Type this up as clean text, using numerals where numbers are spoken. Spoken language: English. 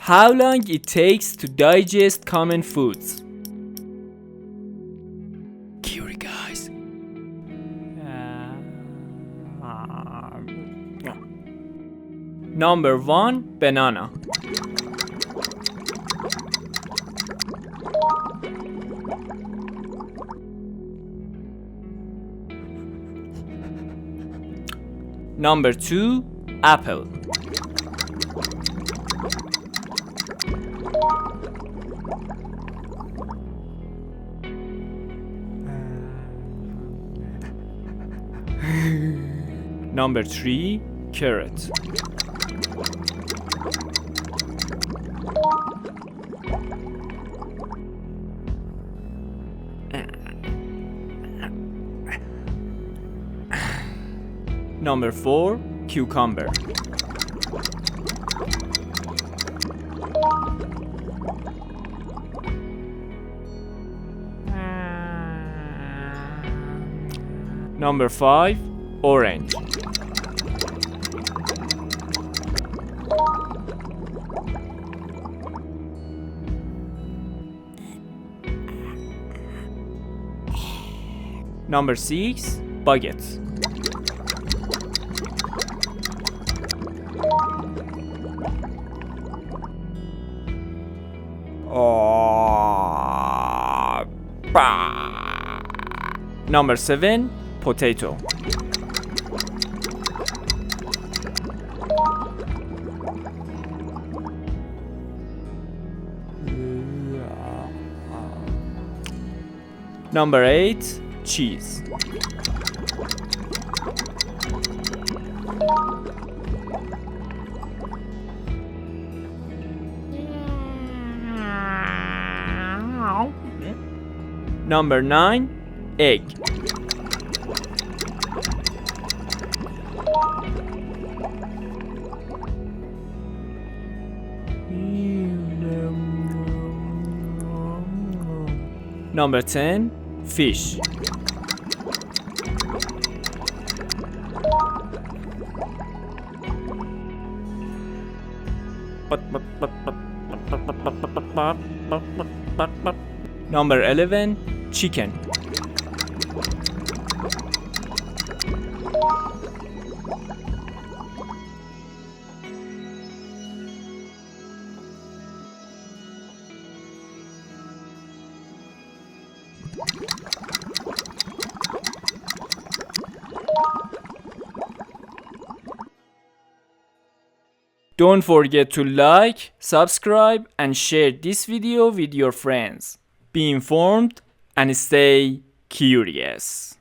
How long it takes to digest common foods? CuriGuys. Number 1, banana. Number 2, apple. Number 3, carrot. Number 4, cucumber. Number 5, orange. Number 6, baguette. Number 7, potato. Number 8, cheese. Number 9, egg. Number 10, fish. Number 11, chicken. Don't forget to like, subscribe, and share this video with your friends. Be informed and stay curious.